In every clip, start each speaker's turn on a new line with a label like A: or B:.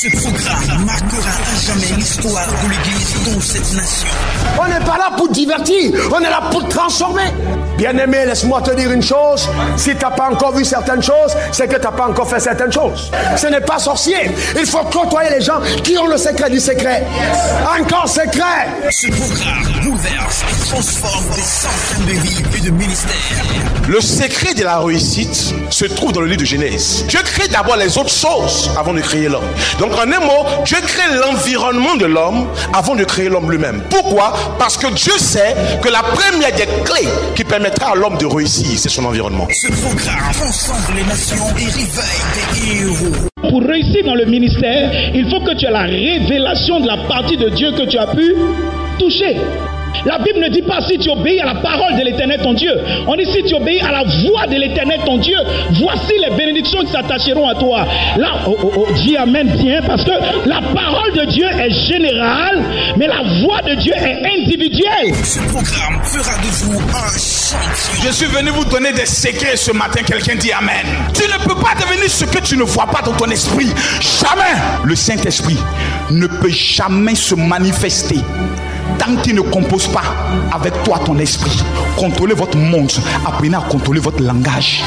A: Ce programme marquera à jamais l'histoire de l'Église dans cette nation.
B: On n'est pas là pour divertir, on est là pour transformer. Bien-aimé, laisse-moi te dire une chose. Si tu n'as pas encore vu certaines choses, c'est que tu n'as pas encore fait certaines choses. Ce n'est pas sorcier. Il faut côtoyer les gens qui ont le secret du secret. Encore secret.
A: Ce programme bouleverse et transforme des centaines de vies et de ministères.
C: Le secret de la réussite se trouve dans le livre de Genèse. Dieu crée d'abord les autres choses avant de créer l'homme. Donc en un mot, Dieu crée l'environnement de l'homme avant de créer l'homme lui-même. Pourquoi? Parce que Dieu sait que la première des clés qui permettra à l'homme de réussir, c'est son environnement.
A: Ce programme transcende les nations et réveille des héros.
D: Pour réussir dans le ministère, il faut que tu aies la révélation de la partie de Dieu que tu as pu toucher. La Bible ne dit pas si tu obéis à la parole de l'Éternel ton Dieu. On dit si tu obéis à la voix de l'Éternel ton Dieu. Voici les bénédictions qui s'attacheront à toi. Là, dis amen bien, parce que la parole de Dieu est générale, mais la voix de Dieu est individuelle.
A: Ce programme fera de vous un champion.
E: Je suis venu vous donner des secrets ce matin. Quelqu'un dit amen. Tu ne peux pas devenir ce que tu ne vois pas dans ton esprit. Jamais. Le Saint-Esprit ne peut jamais se manifester tant qu'il ne compose pas avec toi ton esprit. Contrôlez votre monde, apprenez à contrôler votre langage.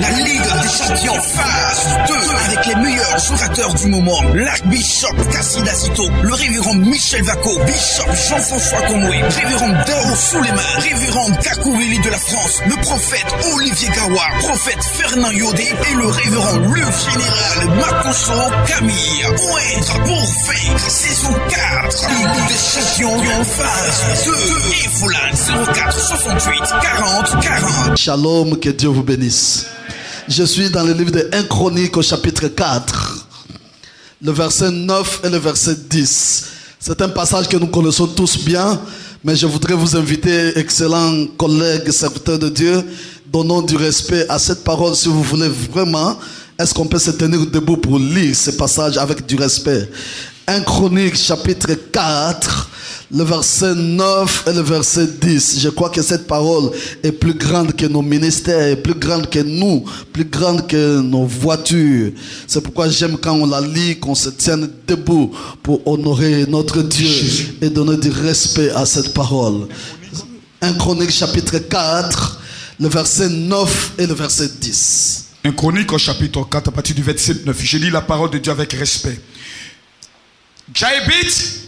A: La Ligue des champions phase 2 avec les meilleurs orateurs du moment. L'archbishop Kassid Azito, le révérend Michel Vaco, bishop Jean-François Conway, révérend Dao Souleyman, révérend Kakoueli de la France, le prophète Olivier Gawa, prophète Fernand Yodé et le révérend le général Makoso Camille. Poète pour vaincre, saison 4. Ligue des champions phase 2. Et Foulane 04 68 40 40.
F: Shalom, que Dieu vous bénisse. Je suis dans le livre de 1 Chronique au chapitre 4, le verset 9 et le verset 10. C'est un passage que nous connaissons tous bien, mais je voudrais vous inviter, excellents collègues, serviteurs de Dieu, donnons du respect à cette parole si vous voulez vraiment. Est-ce qu'on peut se tenir debout pour lire ce passage avec du respect? 1 Chronique chapitre 4, le verset 9 et le verset 10. Je crois que cette parole est plus grande que nos ministères, plus grande que nous, plus grande que nos voitures. C'est pourquoi j'aime quand on la lit, qu'on se tienne debout pour honorer notre Dieu et donner du respect à cette parole. 1 Chronique chapitre 4, le verset 9 et le verset 10.
E: 1 Chronique au chapitre 4 à partir du verset 9. Je lis la parole de Dieu avec respect. Jaébit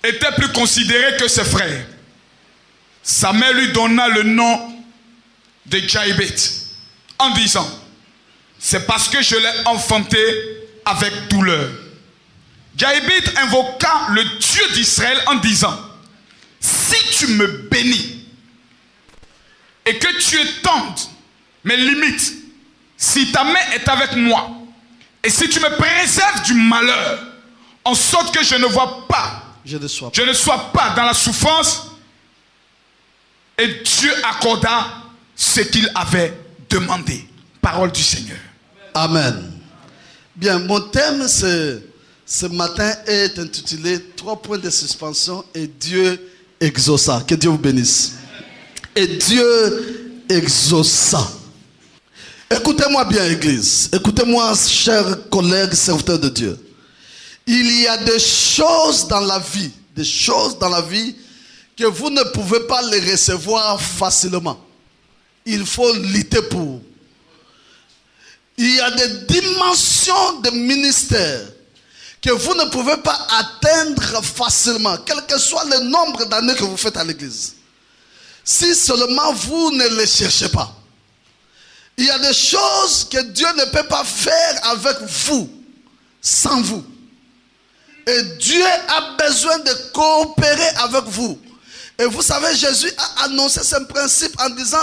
E: était plus considéré que ses frères. Sa mère lui donna le nom de Jaébit en disant: c'est parce que je l'ai enfanté avec douleur. Jaébit invoqua le Dieu d'Israël en disant: si tu me bénis et que tu étendes mes limites, si ta main est avec moi et si tu me préserves du malheur, en sorte que je ne vois pas, je ne sois pas dans la souffrance. Et Dieu accorda ce qu'il avait demandé. Parole du Seigneur.
F: Amen. Bien, mon thème ce matin est intitulé 3 points de suspension et Dieu exauça. Que Dieu vous bénisse. Et Dieu exauça. Écoutez-moi bien, Église. Écoutez-moi, chers collègues, serviteurs de Dieu. Il y a des choses dans la vie, que vous ne pouvez pas les recevoir facilement. Il faut lutter pour. Il y a des dimensions de ministère que vous ne pouvez pas atteindre facilement, quel que soit le nombre d'années que vous faites à l'église. Si seulement vous ne les cherchez pas. Il y a des choses que Dieu ne peut pas faire avec vous, sans vous. Et Dieu a besoin de coopérer avec vous. Et vous savez, Jésus a annoncé ce principe en disant: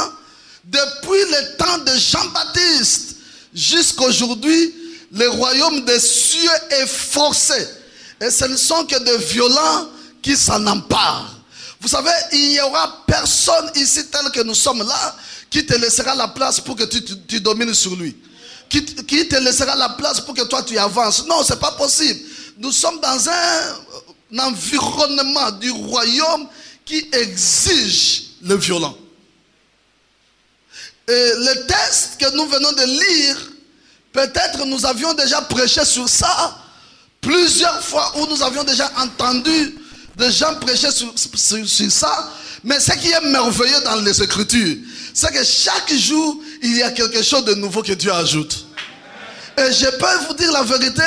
F: depuis le temps de Jean-Baptiste jusqu'à aujourd'hui, le royaume des cieux est forcé. Et ce ne sont que des violents qui s'en emparent. Vous savez, il n'y aura personne ici tel que nous sommes là qui te laissera la place pour que tu domines sur lui. Qui te laissera la place pour que toi tu avances. Non, ce n'est pas possible. Nous sommes dans un environnement du royaume qui exige le violent. Et le texte que nous venons de lire Peut-être nous avions déjà prêché sur ça plusieurs fois, où nous avions déjà entendu des gens prêcher sur ça. Mais ce qui est merveilleux dans les Écritures, c'est que chaque jour, il y a quelque chose de nouveau que Dieu ajoute. Et je peux vous dire la vérité,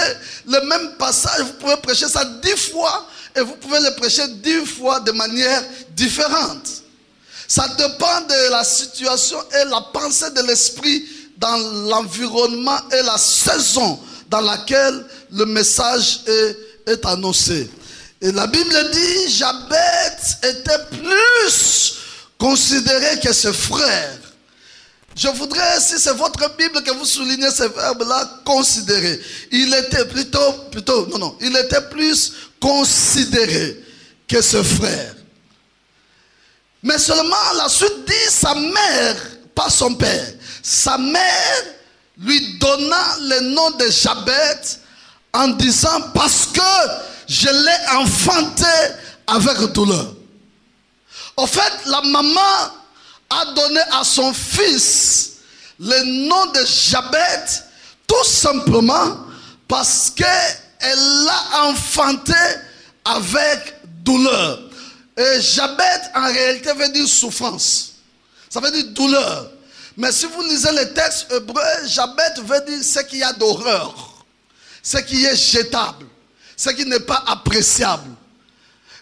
F: le même passage, vous pouvez prêcher ça 10 fois et vous pouvez le prêcher 10 fois de manière différente. Ça dépend de la situation et la pensée de l'esprit dans l'environnement et la saison dans laquelle le message est annoncé. Et la Bible dit, Jabet était plus considéré que ses frères. Je voudrais, si c'est votre Bible, que vous soulignez ce verbe-là, considérer. Il était il était plus considéré que ses frères. Mais seulement la suite dit, sa mère, pas son père, sa mère lui donna le nom de Jabet en disant, parce que je l'ai enfanté avec douleur. En fait, la maman a donné à son fils le nom de Jabet tout simplement parce qu'elle l'a enfanté avec douleur. Et Jabet en réalité veut dire souffrance. Ça veut dire douleur. Mais si vous lisez les textes hébreux, Jabet veut dire ce qu'il y a d'horreur, ce qui est jetable, ce qui n'est pas appréciable.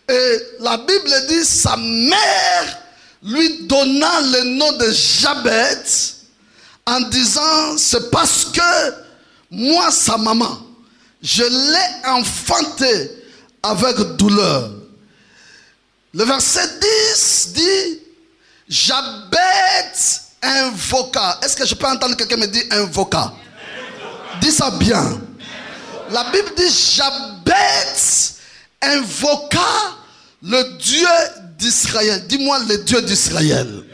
F: Et la Bible dit, sa mère lui donna le nom de Jabet en disant, c'est parce que moi, sa maman, je l'ai enfanté avec douleur. Le verset 10 dit, Jabet invoqua. Est-ce que je peux entendre quelqu'un me dire invoqua? Dis ça bien. La Bible dit, Jabet invoqua le Dieu d'Israël. Dis-moi le Dieu d'Israël.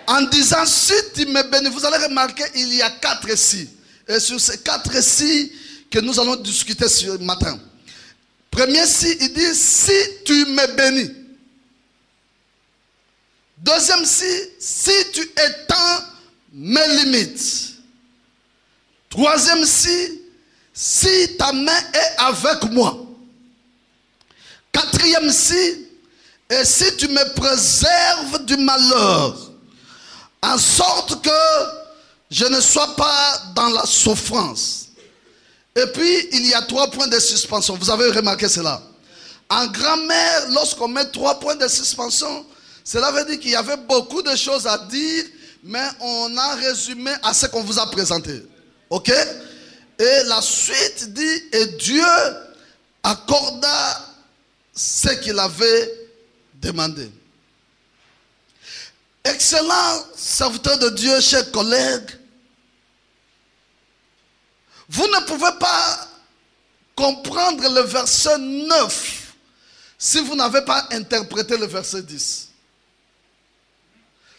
F: En disant, si tu me bénis, vous allez remarquer, il y a 4 si. Et sur ces 4 si que nous allons discuter ce matin. Premier si, il dit, si tu me bénis. Deuxième si tu étends mes limites. Troisième si ta main est avec moi. Quatrième et si tu me préserves du malheur, en sorte que je ne sois pas dans la souffrance. Et puis, il y a 3 points de suspension. Vous avez remarqué cela. En grammaire, lorsqu'on met 3 points de suspension, cela veut dire qu'il y avait beaucoup de choses à dire, mais on a résumé à ce qu'on vous a présenté. Ok? Et la suite dit, et Dieu accorda ce qu'il avait demandé. Excellent serviteur de Dieu, chers collègues, vous ne pouvez pas comprendre le verset 9 si vous n'avez pas interprété le verset 10.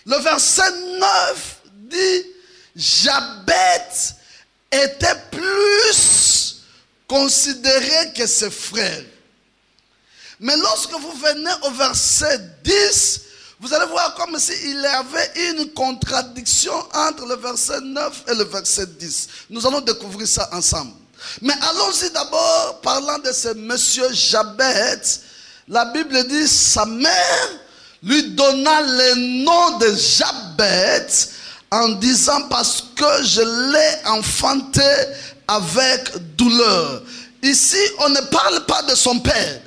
F: Le verset 9 dit, Jabet était plus considéré que ses frères. Mais lorsque vous venez au verset 10, vous allez voir comme s'il y avait une contradiction entre le verset 9 et le verset 10. Nous allons découvrir ça ensemble. Mais allons-y d'abord, parlant de ce monsieur Jabet. La Bible dit, sa mère lui donna le nom de Jabet en disant, parce que je l'ai enfanté avec douleur. Ici, on ne parle pas de son père.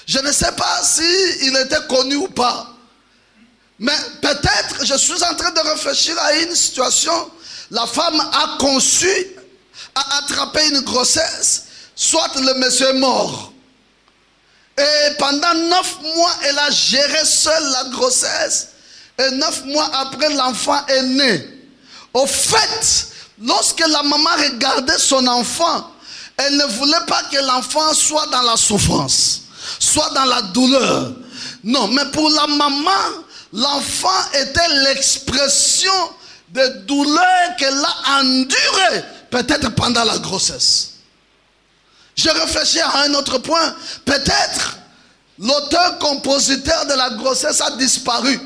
F: Je ne sais pas s'il était connu ou pas. Mais peut-être, je suis en train de réfléchir à une situation. La femme a conçu, a attrapé une grossesse, soit le monsieur est mort. Et pendant 9 mois, elle a géré seule la grossesse. Et 9 mois après, l'enfant est né. Au fait, lorsque la maman regardait son enfant, elle ne voulait pas que l'enfant soit dans la souffrance, soit dans la douleur. Non, mais pour la maman, l'enfant était l'expression de douleur qu'elle a endurée, peut-être pendant la grossesse. Je réfléchis à un autre point. Peut-être l'auteur-compositeur de la grossesse a disparu.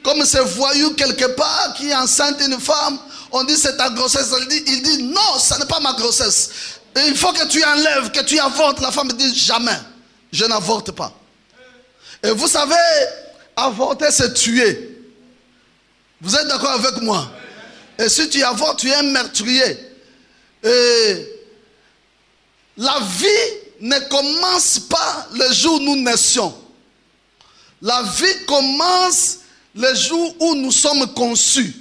F: Comme ce voyou quelque part qui enceinte une femme, on dit c'est ta grossesse. Il dit non, ce n'est pas ma grossesse. Et il faut que tu enlèves, que tu avortes. La femme dit jamais, je n'avorte pas. Et vous savez, avorter c'est tuer. Vous êtes d'accord avec moi? Et si tu avortes, tu es un meurtrier. Et la vie ne commence pas le jour où nous naissions. La vie commence le jour où nous sommes conçus.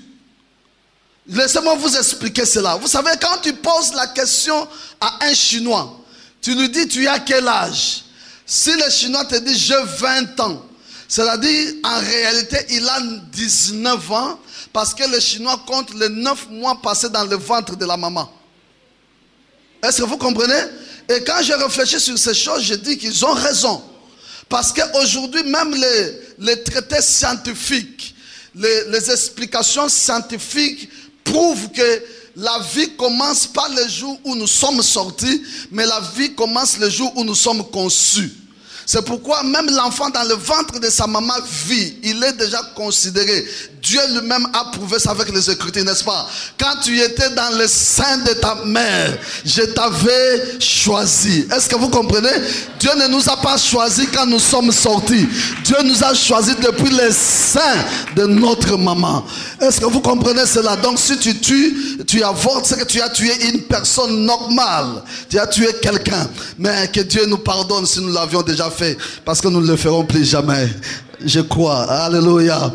F: Laissez-moi vous expliquer cela. Vous savez, quand tu poses la question à un Chinois, tu lui dis tu as quel âge? Si le Chinois te dit j'ai 20 ans, c'est-à-dire en réalité il a 19 ans parce que le Chinois compte les 9 mois passés dans le ventre de la maman. Est-ce que vous comprenez? Et quand je réfléchis sur ces choses, je dis qu'ils ont raison. Parce qu'aujourd'hui, même les traités scientifiques, les explications scientifiques prouvent que la vie commence pas le jour où nous sommes sortis, mais la vie commence le jour où nous sommes conçus. C'est pourquoi même l'enfant dans le ventre de sa maman vit. Il est déjà considéré. Dieu lui-même a prouvé ça avec les Écritures, n'est-ce pas? Quand tu étais dans le sein de ta mère, je t'avais choisi. Est-ce que vous comprenez? Dieu ne nous a pas choisis quand nous sommes sortis. Dieu nous a choisis depuis le sein de notre maman. Est-ce que vous comprenez cela? Donc si tu tues, tu avortes, c'est que tu as tué une personne normale. Tu as tué quelqu'un. Mais que Dieu nous pardonne si nous l'avions déjà fait, parce que nous ne le ferons plus jamais. Je crois. Alléluia.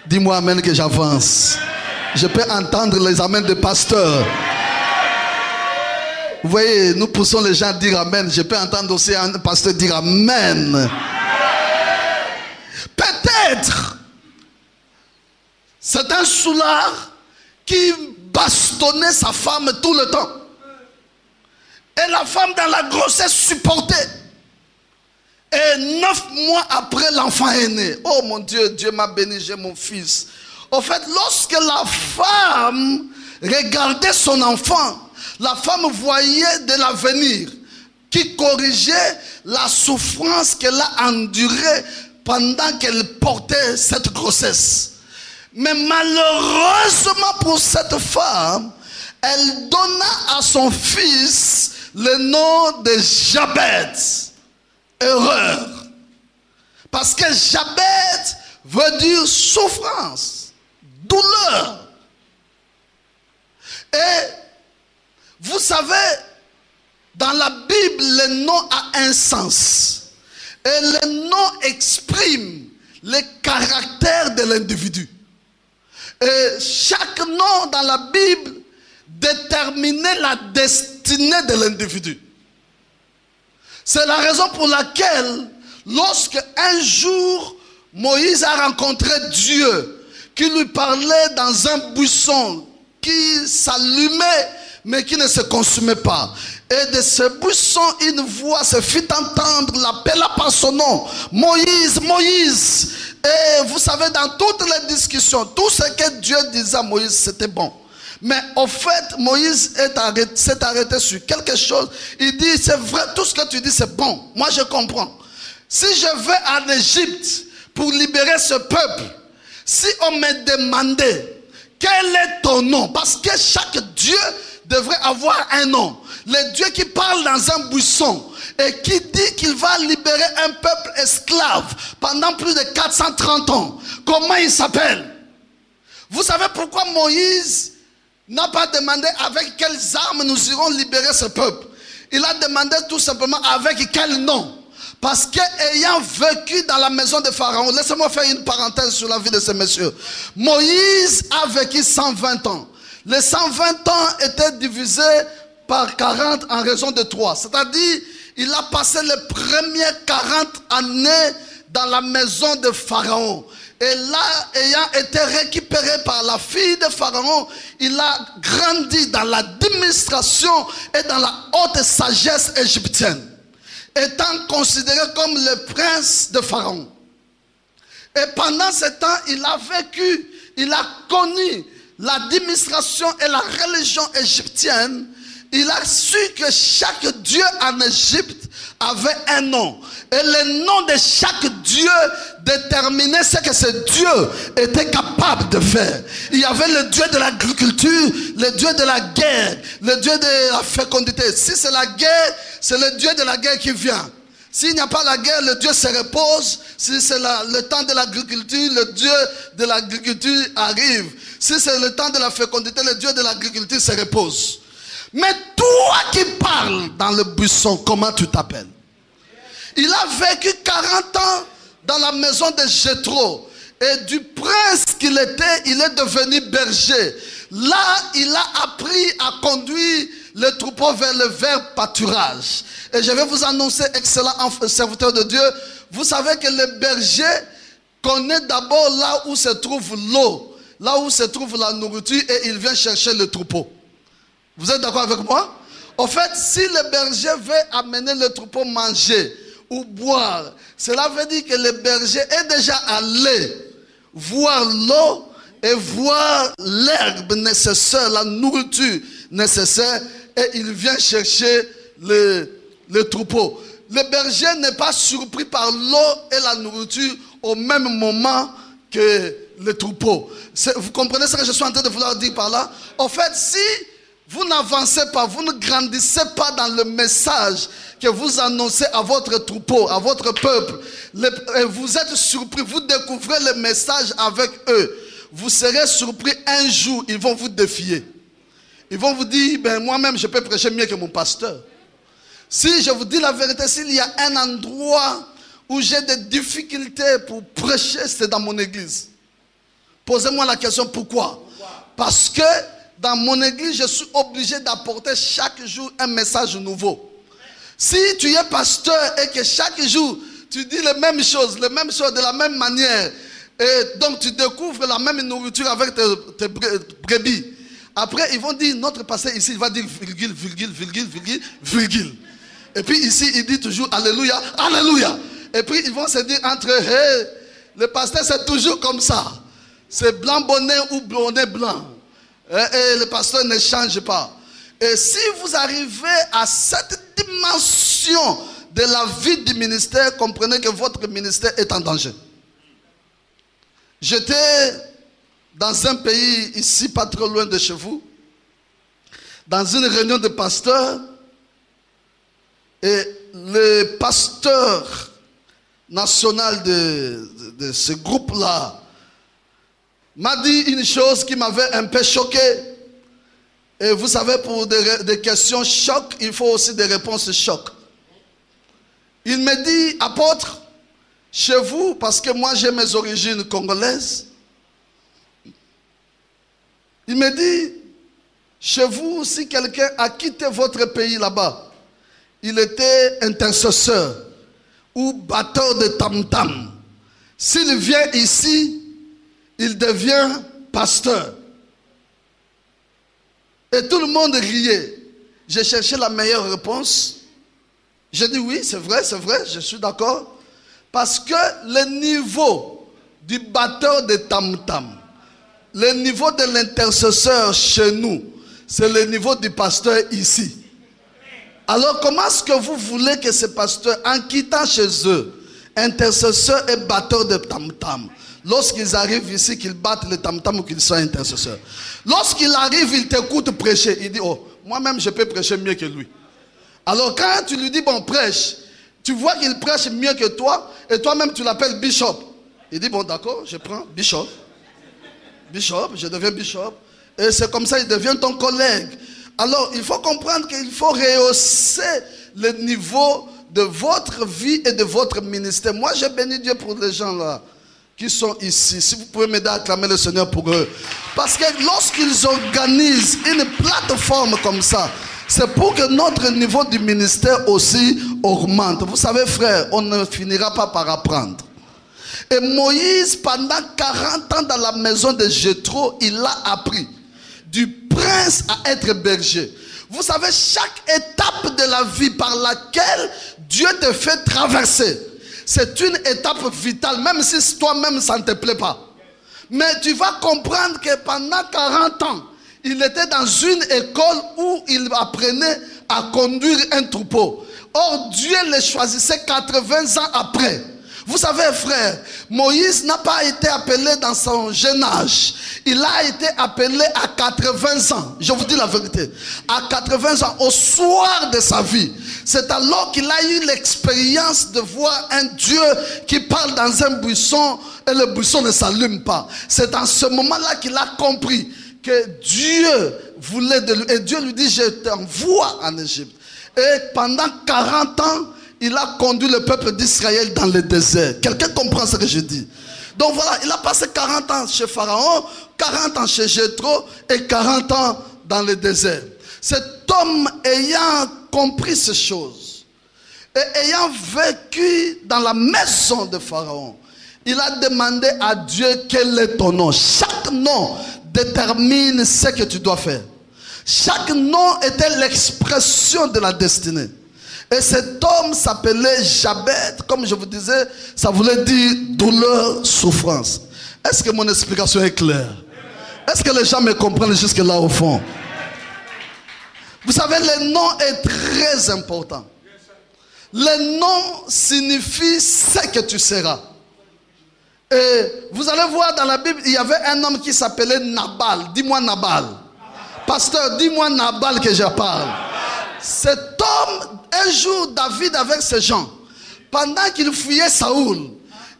F: Dis-moi amen que j'avance. Je peux entendre les amens des pasteurs. Vous voyez, nous poussons les gens à dire amen. Je peux entendre aussi un pasteur dire amen. Peut-être c'est un soulard qui bastonnait sa femme tout le temps. Et la femme dans la grossesse supportait. Et 9 mois après, l'enfant est né. Oh mon Dieu, Dieu m'a béni, j'ai mon fils. Au fait, lorsque la femme regardait son enfant, la femme voyait de l'avenir qui corrigeait la souffrance qu'elle a endurée pendant qu'elle portait cette grossesse. Mais malheureusement pour cette femme, elle donna à son fils le nom de Jabet. Erreur. Parce que Jabet veut dire souffrance, douleur. Et vous savez, dans la Bible, le nom a un sens. Et le nom exprime le caractère de l'individu. Et chaque nom dans la Bible déterminait la destinée de l'individu. C'est la raison pour laquelle, lorsque un jour, Moïse a rencontré Dieu, qui lui parlait dans un buisson qui s'allumait, mais qui ne se consumait pas. Et de ce buisson, une voix se fit entendre, l'appela par son nom. Moïse, Moïse. Et vous savez, dans toutes les discussions, tout ce que Dieu disait à Moïse, c'était bon. Mais au fait, Moïse s'est arrêté sur quelque chose. Il dit, c'est vrai, tout ce que tu dis, c'est bon. Moi, je comprends. Si je vais en Égypte pour libérer ce peuple, si on me demandait, quel est ton nom? Parce que chaque Dieu devrait avoir un nom. Le Dieu qui parle dans un buisson et qui dit qu'il va libérer un peuple esclave pendant plus de 430 ans. Comment il s'appelle? Vous savez pourquoi Moïse n'a pas demandé avec quelles armes nous irons libérer ce peuple? Il a demandé tout simplement avec quel nom? Parce qu'ayant vécu dans la maison de Pharaon, laissez-moi faire une parenthèse sur la vie de ces messieurs. Moïse a vécu 120 ans. Les 120 ans étaient divisés par 40 en raison de 3. C'est-à-dire, il a passé les premières 40 années dans la maison de Pharaon. Et là, ayant été récupéré par la fille de Pharaon, il a grandi dans l'administration et dans la haute sagesse égyptienne, étant considéré comme le prince de Pharaon. Et pendant ce temps, il a vécu, il a connu l'administration et la religion égyptienne. Il a su que chaque dieu en Égypte avait un nom. Et le nom de chaque Dieu déterminait ce que ce Dieu était capable de faire. Il y avait le Dieu de l'agriculture, le Dieu de la guerre, le Dieu de la fécondité. Si c'est la guerre, c'est le Dieu de la guerre qui vient. S'il n'y a pas la guerre, le Dieu se repose. Si c'est le temps de l'agriculture, le Dieu de l'agriculture arrive. Si c'est le temps de la fécondité, le Dieu de l'agriculture se repose. Mais toi qui parles dans le buisson, comment tu t'appelles? Il a vécu 40 ans dans la maison de Jéthro. Et du prince qu'il était, il est devenu berger. Là, il a appris à conduire le troupeau vers le vert pâturage. Et je vais vous annoncer, excellent serviteur de Dieu, vous savez que le berger connaît d'abord là où se trouve l'eau, là où se trouve la nourriture, et il vient chercher le troupeau. Vous êtes d'accord avec moi? En fait, si le berger veut amener le troupeau manger ou boire, cela veut dire que le berger est déjà allé voir l'eau et voir l'herbe nécessaire, la nourriture nécessaire, et il vient chercher le troupeau. Le berger n'est pas surpris par l'eau et la nourriture au même moment que le troupeau. Vous comprenez ce que je suis en train de vouloir dire par là? En fait, si vous n'avancez pas, vous ne grandissez pas dans le message que vous annoncez à votre troupeau, à votre peuple, et vous êtes surpris, vous découvrez le message avec eux, vous serez surpris un jour, ils vont vous défier. Ils vont vous dire, ben moi-même je peux prêcher mieux que mon pasteur. Si je vous dis la vérité, s'il y a un endroit où j'ai des difficultés pour prêcher, c'est dans mon église. Posez-moi la question, pourquoi? Parce que dans mon église, je suis obligé d'apporter chaque jour un message nouveau. Si tu es pasteur et que chaque jour, tu dis les mêmes choses de la même manière, et donc tu découvres la même nourriture avec tes brebis. Après, ils vont dire, notre pasteur ici, il va dire virgule, virgule, virgule, virgule, virgule. Et puis ici, il dit toujours Alléluia, Alléluia. Et puis ils vont se dire entre eux, hey, le pasteur c'est toujours comme ça. C'est blanc bonnet ou bonnet blanc. Et le pasteur ne change pas. Et si vous arrivez à cette dimension de la vie du ministère, comprenez que votre ministère est en danger. J'étais dans un pays ici, pas trop loin de chez vous, dans une réunion de pasteurs, et le pasteur national de ce groupe-là m'a dit une chose qui m'avait un peu choqué. Et vous savez, pour des questions choc, il faut aussi des réponses choc. Il me dit, apôtre, chez vous, parce que moi j'ai mes origines congolaises, il me dit, chez vous, si quelqu'un a quitté votre pays là-bas, il était intercesseur ou batteur de tam-tam. S'il vient ici, il devient pasteur. Et tout le monde riait. J'ai cherché la meilleure réponse. J'ai dit oui, c'est vrai, je suis d'accord. Parce que le niveau du batteur de tam-tam, le niveau de l'intercesseur chez nous, c'est le niveau du pasteur ici. Alors comment est-ce que vous voulez que ces pasteurs, en quittant chez eux, intercesseurs et batteurs de tam-tam, lorsqu'ils arrivent ici, qu'ils battent le tam-tam ou qu'ils soient intercesseurs, lorsqu'il arrive, il t'écoute prêcher, il dit, oh, moi-même je peux prêcher mieux que lui. Alors quand tu lui dis, bon, prêche, tu vois qu'il prêche mieux que toi, et toi-même tu l'appelles bishop. Il dit, bon, d'accord, je prends bishop. Bishop, je deviens bishop. Et c'est comme ça, il devient ton collègue. Alors, il faut comprendre qu'il faut rehausser le niveau de votre vie et de votre ministère. Moi, j'ai béni Dieu pour les gens là qui sont ici. Si vous pouvez m'aider à acclamer le Seigneur pour eux. Parce que lorsqu'ils organisent une plateforme comme ça, c'est pour que notre niveau du ministère aussi augmente. Vous savez, frère, on ne finira pas par apprendre. Et Moïse, pendant 40 ans dans la maison de Jéthro, il a appris du prince à être berger. Vous savez, chaque étape de la vie par laquelle Dieu te fait traverser, c'est une étape vitale, même si toi-même ça ne te plaît pas. Mais tu vas comprendre que pendant 40 ans, il était dans une école où il apprenait à conduire un troupeau. Or, Dieu les choisissait 80 ans après. Vous savez, frère, Moïse n'a pas été appelé dans son jeune âge. Il a été appelé à 80 ans. Je vous dis la vérité. À 80 ans, au soir de sa vie. C'est alors qu'il a eu l'expérience de voir un Dieu qui parle dans un buisson et le buisson ne s'allume pas. C'est en ce moment-là qu'il a compris que Dieu voulait de lui. Et Dieu lui dit, je t'envoie en Égypte. Et pendant 40 ans, il a conduit le peuple d'Israël dans le désert. Quelqu'un comprend ce que je dis? Donc voilà, il a passé 40 ans chez Pharaon, 40 ans chez Jéthro et 40 ans dans le désert. Cet homme ayant compris ces choses et ayant vécu dans la maison de Pharaon, il a demandé à Dieu quel est ton nom. Chaque nom détermine ce que tu dois faire. Chaque nom était l'expression de la destinée. Et cet homme s'appelait Jabet, comme je vous disais, ça voulait dire douleur, souffrance. Est-ce que mon explication est claire? Est-ce que les gens me comprennent jusque là au fond? Vous savez, le nom est très important. Le nom signifie ce que tu seras. Et vous allez voir dans la Bible, il y avait un homme qui s'appelait Nabal. Dis-moi Nabal. Pasteur, dis-moi Nabal que je parle. Cet homme, un jour, David avec ses gens, pendant qu'ils fuyaient Saoul,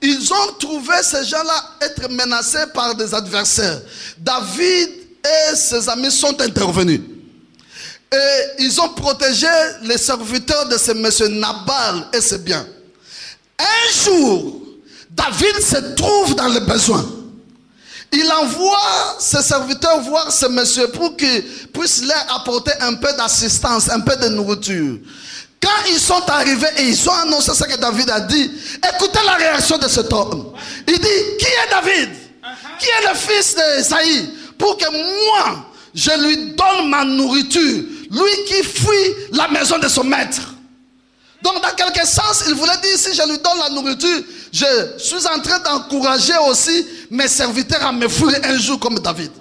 F: ils ont trouvé ces gens-là être menacés par des adversaires. David et ses amis sont intervenus. Et ils ont protégé les serviteurs de ce monsieur Nabal et ses biens. Un jour, David se trouve dans le besoin. Il envoie ses serviteurs voir ce monsieur pour qu'il puisse leur apporter un peu d'assistance, un peu de nourriture. Quand ils sont arrivés et ils ont annoncé ce que David a dit, écoutez la réaction de cet homme. Il dit, qui est David? Qui est le fils d'Esaïe? Pour que moi, je lui donne ma nourriture. Lui qui fuit la maison de son maître. Donc dans quelque sens, il voulait dire, si je lui donne la nourriture, je suis en train d'encourager aussi mes serviteurs à me fuir un jour comme David.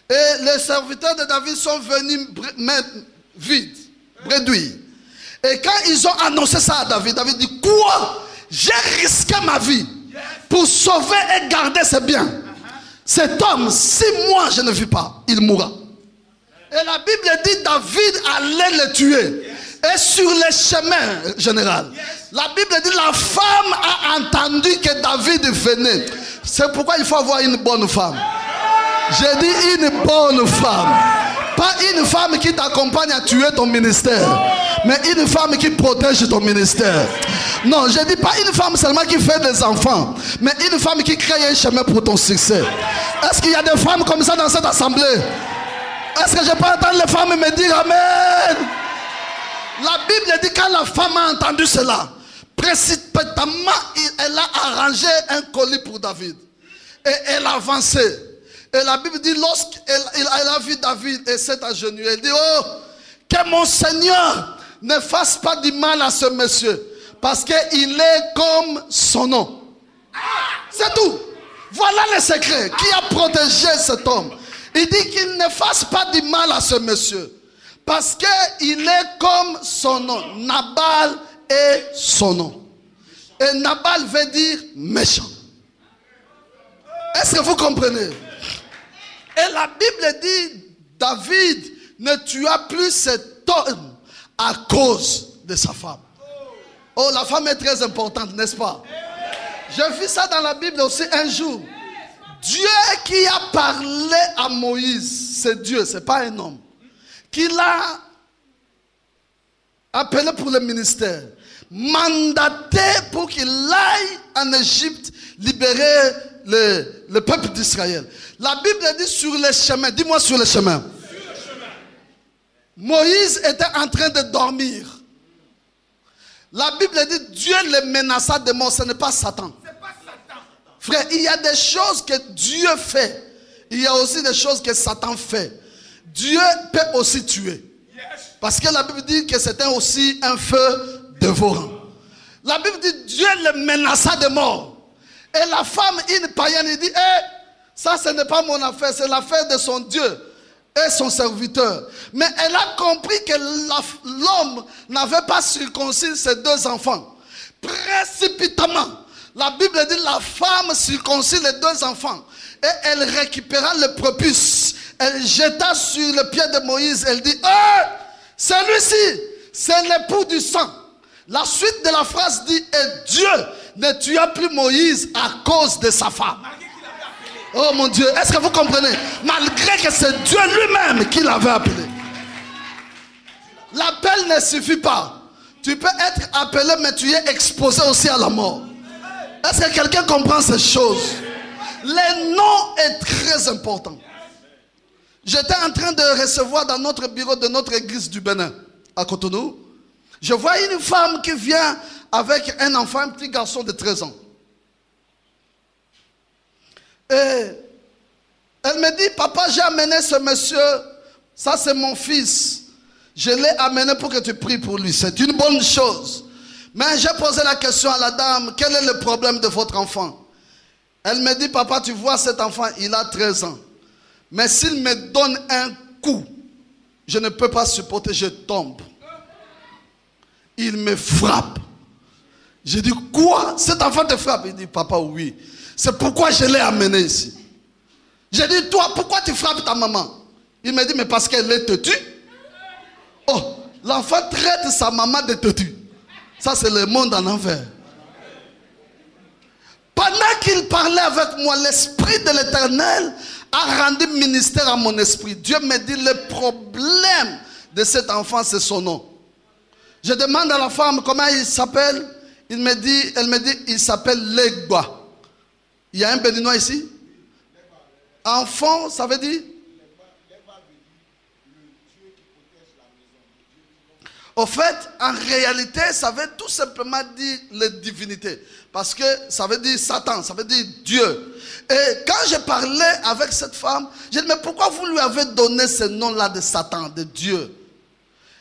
F: Et les serviteurs de David sont venus vides, bredouilles. Et quand ils ont annoncé ça à David, David dit, quoi? J'ai risqué ma vie pour sauver et garder ses biens. Cet homme, si moi je ne vis pas, il mourra. Et la Bible dit, David allait le tuer. Et sur le chemin général, la Bible dit, la femme a entendu que David venait. C'est pourquoi il faut avoir une bonne femme. J'ai dit une bonne femme. Pas une femme qui t'accompagne à tuer ton ministère, mais une femme qui protège ton ministère. Non, je dis pas une femme seulement qui fait des enfants, mais une femme qui crée un chemin pour ton succès. Est-ce qu'il y a des femmes comme ça dans cette assemblée? Est-ce que je peux entendre les femmes me dire Amen? La Bible dit, quand la femme a entendu cela, précipitamment, elle a arrangé un colis pour David. Et elle a avancé. Et la Bible dit, lorsqu'elle a vu David et s'est agenouillée, elle dit, oh, que mon Seigneur ne fasse pas du mal à ce monsieur, parce qu'il est comme son nom. C'est tout. Voilà le secret qui a protégé cet homme. Il dit qu'il ne fasse pas du mal à ce monsieur, parce qu'il est comme son nom. Nabal est son nom. Et Nabal veut dire méchant. Est-ce que vous comprenez? Et la Bible dit, David ne tua plus cet homme à cause de sa femme. Oh, la femme est très importante, n'est-ce pas? J'ai vu ça dans la Bible aussi un jour. Dieu qui a parlé à Moïse, c'est Dieu, c'est pas un homme, qui l'a appelé pour le ministère, mandaté pour qu'il aille en Égypte libérer le peuple d'Israël. La Bible dit sur les chemins, dis-moi sur les chemins. Moïse était en train de dormir. La Bible dit Dieu le menaça de mort, ce n'est pas Satan. Frère, il y a des choses que Dieu fait. Il y a aussi des choses que Satan fait. Dieu peut aussi tuer. Parce que la Bible dit que c'était aussi un feu dévorant. La Bible dit Dieu le menaça de mort. Et la femme, une païenne, dit, ça ce n'est pas mon affaire, c'est l'affaire de son Dieu. et son serviteur. Mais elle a compris que l'homme n'avait pas circoncis ses deux enfants. Précipitamment, la Bible dit la femme circoncit les deux enfants. Et elle récupéra le prépuce. Elle jeta sur le pied de Moïse. Elle dit, celui-ci, c'est l'époux du sang. La suite de la phrase dit, et Dieu ne tua plus Moïse à cause de sa femme. Oh mon Dieu, est-ce que vous comprenez? Malgré que c'est Dieu lui-même qui l'avait appelé. L'appel ne suffit pas. Tu peux être appelé, mais tu es exposé aussi à la mort. Est-ce que quelqu'un comprend ces choses? Le nom est très important. J'étais en train de recevoir dans notre bureau de notre église du Bénin, à Cotonou. Je vois une femme qui vient avec un enfant, un petit garçon de 13 ans. Et elle me dit, papa, j'ai amené ce monsieur, ça c'est mon fils. Je l'ai amené pour que tu pries pour lui. C'est une bonne chose. Mais j'ai posé la question à la dame, quel est le problème de votre enfant? Elle me dit, papa, tu vois cet enfant, il a 13 ans. Mais s'il me donne un coup, je ne peux pas supporter, je tombe. Il me frappe. Je dis, quoi? Cet enfant te frappe? Il dit, papa, oui. C'est pourquoi je l'ai amené ici. J'ai dit, toi, pourquoi tu frappes ta maman? Il me dit, mais parce qu'elle est têtue. Oh, l'enfant traite sa maman de têtue. Ça, c'est le monde en enfer. Pendant qu'il parlait avec moi, l'Esprit de l'Éternel a rendu ministère à mon esprit. Dieu me dit, le problème de cet enfant, c'est son nom. Je demande à la femme comment il s'appelle. Elle me dit, il s'appelle Legba. Il y a un béninois ici? Enfant, ça veut dire? Au fait, en réalité, ça veut tout simplement dire la divinité. Parce que ça veut dire Satan, ça veut dire Dieu. Et quand je parlais avec cette femme, je dis, mais pourquoi vous lui avez donné ce nom-là de Satan, de Dieu?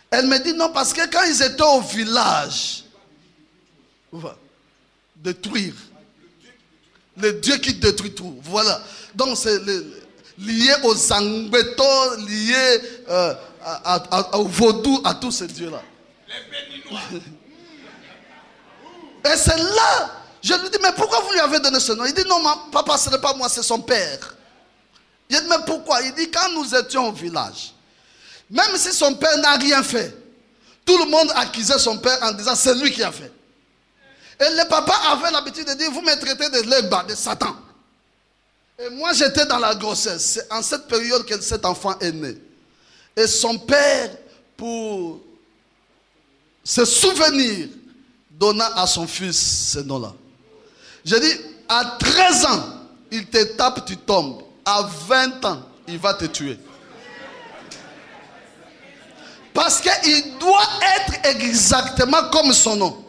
F: Elle me dit, non, parce que quand ils étaient au village, détruire. Le Dieu qui détruit tout. Voilà. Donc c'est lié aux Zangbeto, lié au vaudou, à tous ces dieux-là. Et c'est là, je lui dis, mais pourquoi vous lui avez donné ce nom? Il dit, non, papa, ce n'est pas moi, c'est son père. Je dis, mais pourquoi? Il dit, quand nous étions au village, même si son père n'a rien fait, tout le monde accusait son père en disant, c'est lui qui a fait. Et le papa avait l'habitude de dire, vous me traitez de Legba, de Satan. Et moi, j'étais dans la grossesse. C'est en cette période que cet enfant est né. Et son père, pour se souvenir, donna à son fils ce nom-là. Je dis, à 13 ans, il te tape, tu tombes. À 20 ans, il va te tuer. Parce qu'il doit être exactement comme son nom.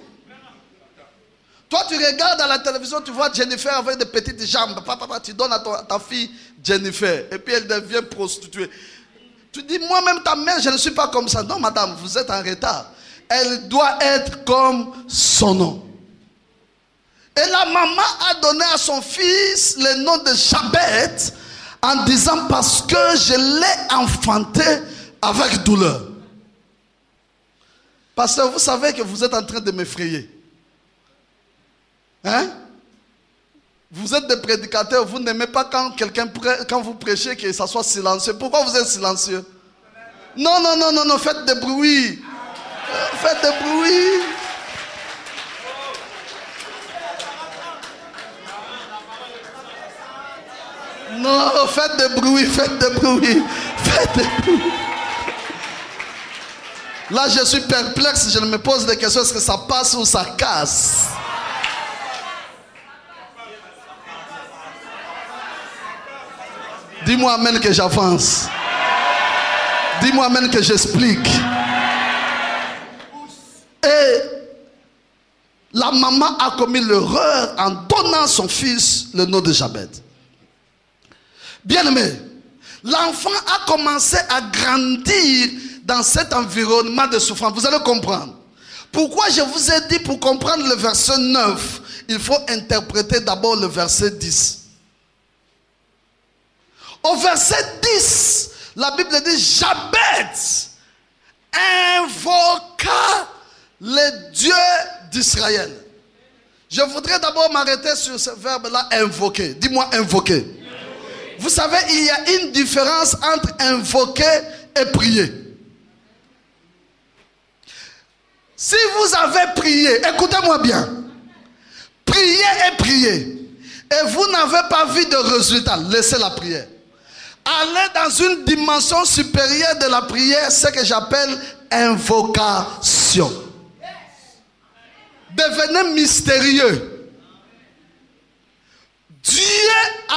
F: Toi, tu regardes à la télévision, tu vois Jennifer avec des petites jambes. Papa, tu donnes à ta fille Jennifer. Et puis elle devient prostituée. Tu dis, moi-même, ta mère, je ne suis pas comme ça. Non, madame, vous êtes en retard. Elle doit être comme son nom. Et la maman a donné à son fils le nom de Jabet en disant, parce que je l'ai enfanté avec douleur. Parce que vous savez que vous êtes en train de m'effrayer. Hein? Vous êtes des prédicateurs, vous n'aimez pas quand vous prêchez que ça soit silencieux. Pourquoi vous êtes silencieux? Non, faites des bruits. Faites des bruits. Non, faites des bruits, faites des bruits. Faites des bruits. Là, je suis perplexe, je me pose des questions, est-ce que ça passe ou ça casse? Dis-moi amen que j'avance. Dis-moi amen que j'explique. Et la maman a commis l'erreur en donnant son fils le nom de Jabet. Bien-aimé, l'enfant a commencé à grandir dans cet environnement de souffrance. Vous allez comprendre. Pourquoi je vous ai dit, pour comprendre le verset 9, il faut interpréter d'abord le verset 10. Au verset 10, La Bible dit Jabez invoqua le Dieu d'Israël. Je voudrais d'abord m'arrêter sur ce verbe-là, invoquer. Dis-moi invoquer. Vous savez, il y a une différence entre invoquer et prier. Si vous avez prié, écoutez-moi bien, priez et priez, et vous n'avez pas vu de résultat, laissez la prière. Allez dans une dimension supérieure de la prière, ce que j'appelle invocation. Devenez mystérieux. Dieu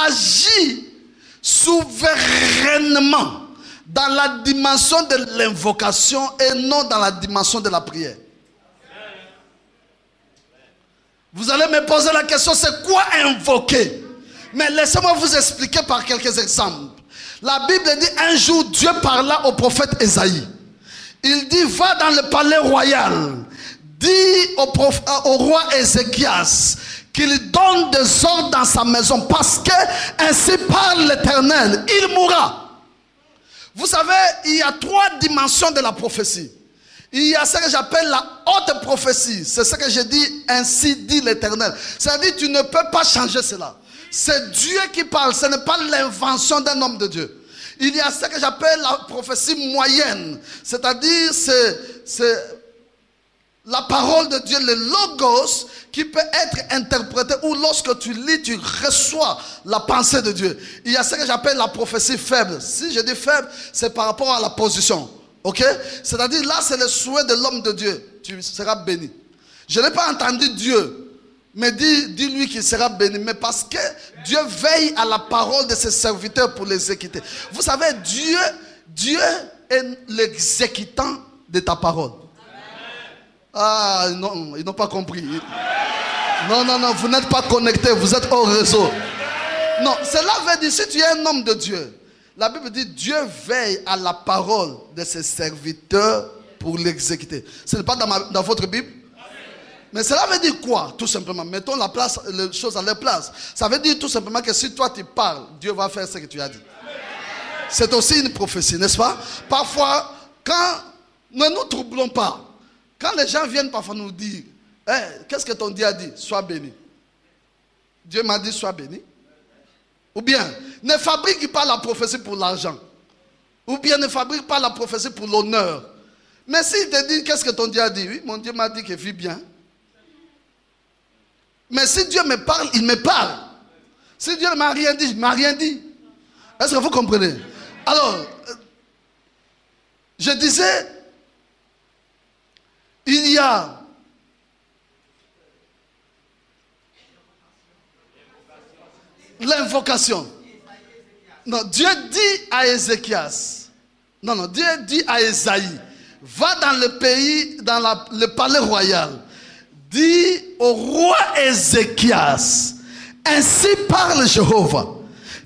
F: agit souverainement dans la dimension de l'invocation et non dans la dimension de la prière. Vous allez me poser la question, c'est quoi invoquer? Mais laissez-moi vous expliquer par quelques exemples. La Bible dit un jour Dieu parla au prophète Ésaïe. Il dit va dans le palais royal, dis au roi Ézéchias qu'il donne des ordres dans sa maison parce que ainsi parle l'Éternel, il mourra. Vous savez, il y a 3 dimensions de la prophétie. Il y a ce que j'appelle la haute prophétie. C'est ce que je dis, ainsi dit l'Éternel. C'est-à-dire tu ne peux pas changer cela. C'est Dieu qui parle, ce n'est pas l'invention d'un homme de Dieu. Il y a ce que j'appelle la prophétie moyenne. C'est-à-dire c'est la parole de Dieu, le logos, qui peut être interprété ou lorsque tu lis, tu reçois la pensée de Dieu. Il y a ce que j'appelle la prophétie faible. Si je dis faible, c'est par rapport à la position. Ok? C'est-à-dire là, c'est le souhait de l'homme de Dieu. Tu seras béni. Je n'ai pas entendu Dieu, mais dis-lui qu'il sera béni. Mais parce que Dieu veille à la parole de ses serviteurs pour l'exécuter. Vous savez, Dieu est l'exécutant de ta parole. Ah non, ils n'ont pas compris. Non, vous n'êtes pas connectés, vous êtes hors réseau. Non, cela veut dire, si tu es un homme de Dieu, la Bible dit Dieu veille à la parole de ses serviteurs pour l'exécuter. Ce n'est pas dans votre Bible? Mais cela veut dire quoi? Tout simplement, mettons les choses à leur place. Ça veut dire tout simplement que si toi tu parles, Dieu va faire ce que tu as dit. C'est aussi une prophétie, n'est-ce pas? Parfois, ne nous troublons pas. Quand les gens viennent parfois nous dire, hey, qu'est-ce que ton Dieu a dit? Sois béni. Dieu m'a dit, sois béni. Ou bien, ne fabrique pas la prophétie pour l'argent. Ou bien, ne fabrique pas la prophétie pour l'honneur. Mais s'il te dit, qu'est-ce que ton Dieu a dit? Oui, mon Dieu m'a dit qu'il vit bien. Mais si Dieu me parle, il me parle. Si Dieu ne m'a rien dit, il ne m'a rien dit. Est-ce que vous comprenez? Alors, je disais, il y a l'invocation. Non, Dieu dit à Ézéchias. Non, Dieu dit à Ésaïe, va dans le pays, dans le palais royal. Dis au roi Ézéchias, ainsi parle Jéhovah,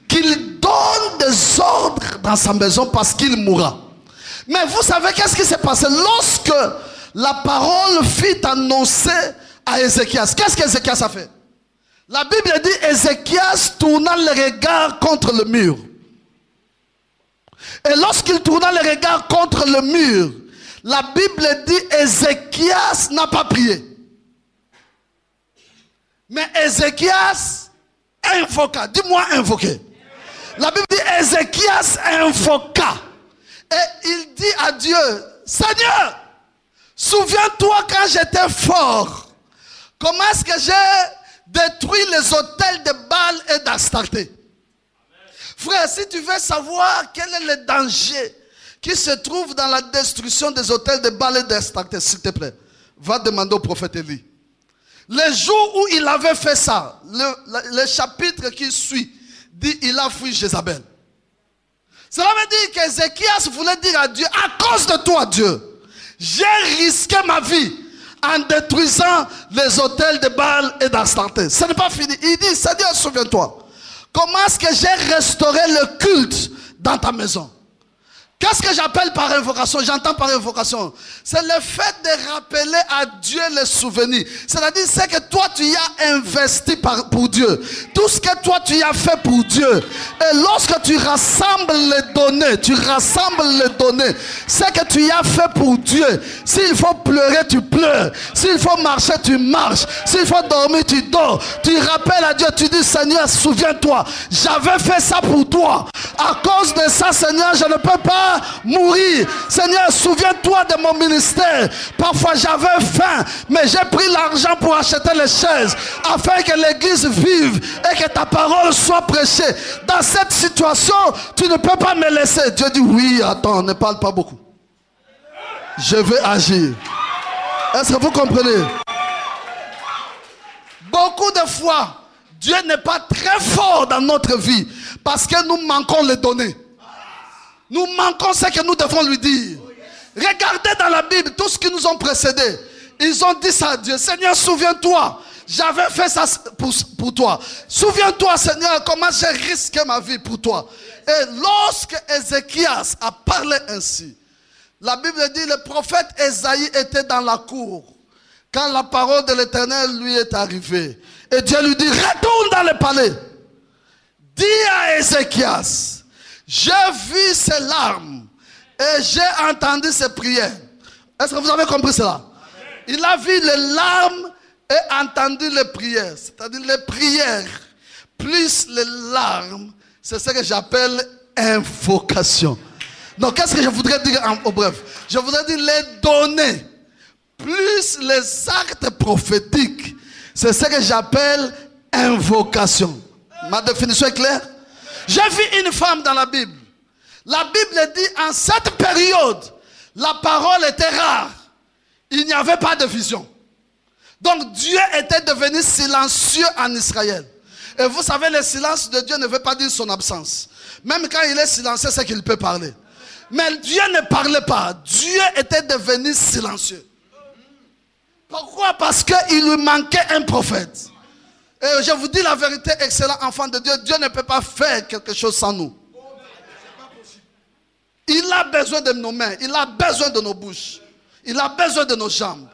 F: qu'il donne des ordres dans sa maison parce qu'il mourra. Mais vous savez qu'est-ce qui s'est passé lorsque la parole fut annoncée à Ézéchias? Qu'est-ce qu'Ézéchias a fait? La Bible dit Ézéchias tourna le regard contre le mur. Et lorsqu'il tourna le regard contre le mur, la Bible dit Ézéchias n'a pas prié. Mais Ézéchias invoqua. Dis-moi invoquer. La Bible dit Ézéchias invoqua. Et il dit à Dieu, Seigneur, souviens-toi quand j'étais fort, comment est-ce que j'ai détruit les autels de Baal et d'Astarté. Frère, si tu veux savoir quel est le danger qui se trouve dans la destruction des autels de Baal et d'Astarté, s'il te plaît, va demander au prophète Élie. Le jour où il avait fait ça, le chapitre qui suit, dit il a fui Jézabel. Cela veut dire qu'Ézéchias voulait dire à Dieu, à cause de toi Dieu, j'ai risqué ma vie en détruisant les autels de Baal et d'Astarté. Ce n'est pas fini. Il dit, Seigneur, souviens-toi, comment est-ce que j'ai restauré le culte dans ta maison? Qu'est-ce que j'appelle par invocation? J'entends par invocation. C'est le fait de rappeler à Dieu les souvenirs. C'est-à-dire, c'est que toi, tu y as investi pour Dieu. Tout ce que toi, tu y as fait pour Dieu. Et lorsque tu rassembles les données, c'est que tu y as fait pour Dieu. S'il faut pleurer, tu pleures. S'il faut marcher, tu marches. S'il faut dormir, tu dors. Tu rappelles à Dieu, tu dis, Seigneur, souviens-toi, j'avais fait ça pour toi. À cause de ça, Seigneur, je ne peux pas mourir. Seigneur, souviens-toi de mon ministère. Parfois j'avais faim, mais j'ai pris l'argent pour acheter les chaises afin que l'église vive et que ta parole soit prêchée. Dans cette situation, tu ne peux pas me laisser. Dieu dit oui, attends, ne parle pas beaucoup. Je vais agir. Est-ce que vous comprenez? Beaucoup de fois, Dieu n'est pas très fort dans notre vie parce que nous manquons les données. Nous manquons ce que nous devons lui dire. Regardez dans la Bible, tous ceux qui nous ont précédés, ils ont dit ça à Dieu. Seigneur, souviens-toi, j'avais fait ça pour toi. Souviens-toi, Seigneur, comment j'ai risqué ma vie pour toi. Et lorsque Ézéchias a parlé ainsi, la Bible dit, le prophète Ésaïe était dans la cour quand la parole de l'Éternel lui est arrivée. Et Dieu lui dit, retourne dans le palais. Dis à Ézéchias, j'ai vu ses larmes et j'ai entendu ses prières. Est-ce que vous avez compris cela? Il a vu les larmes et entendu les prières. C'est-à-dire les prières plus les larmes, c'est ce que j'appelle invocation. Donc qu'est-ce que je voudrais dire au bref? Je voudrais dire les données plus les actes prophétiques. C'est ce que j'appelle invocation. Ma définition est claire? J'ai vu une femme dans la Bible. La Bible dit en cette période, la parole était rare. Il n'y avait pas de vision. Donc Dieu était devenu silencieux en Israël. Et vous savez, le silence de Dieu ne veut pas dire son absence. Même quand il est silencieux, c'est qu'il peut parler. Mais Dieu ne parlait pas. Dieu était devenu silencieux. Pourquoi? Parce qu'il lui manquait un prophète. Et je vous dis la vérité, excellent enfant de Dieu, Dieu ne peut pas faire quelque chose sans nous. Il a besoin de nos mains, il a besoin de nos bouches, il a besoin de nos jambes.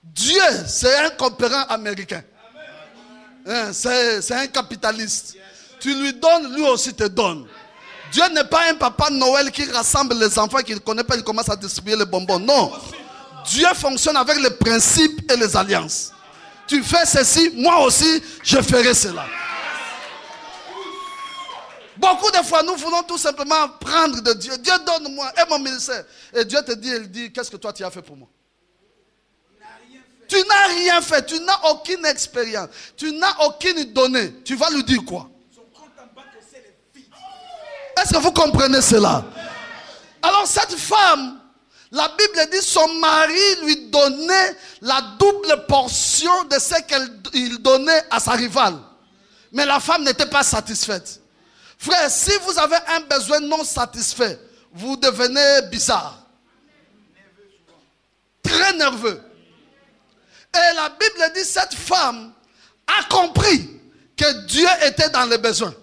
F: Dieu, c'est un coopérant américain. C'est un capitaliste. Tu lui donnes, lui aussi te donne. Dieu n'est pas un papa Noël qui rassemble les enfants qu'il ne connaît pas, il commence à distribuer les bonbons. Non. Dieu fonctionne avec les principes et les alliances. Tu fais ceci, moi aussi, je ferai cela. Beaucoup de fois, nous voulons tout simplement prendre de Dieu. Dieu donne-moi et mon ministère. Et Dieu te dit, il dit, qu'est-ce que toi tu as fait pour moi? Tu n'as rien fait, tu n'as aucune expérience, tu n'as aucune donnée. Tu vas lui dire quoi? Est-ce que vous comprenez cela? Alors cette femme, la Bible dit son mari lui donnait la double portion de ce qu'il donnait à sa rivale. Mais la femme n'était pas satisfaite. Frère, si vous avez un besoin non satisfait, vous devenez bizarre. Très nerveux. Et la Bible dit cette femme a compris que Dieu était dans les besoins.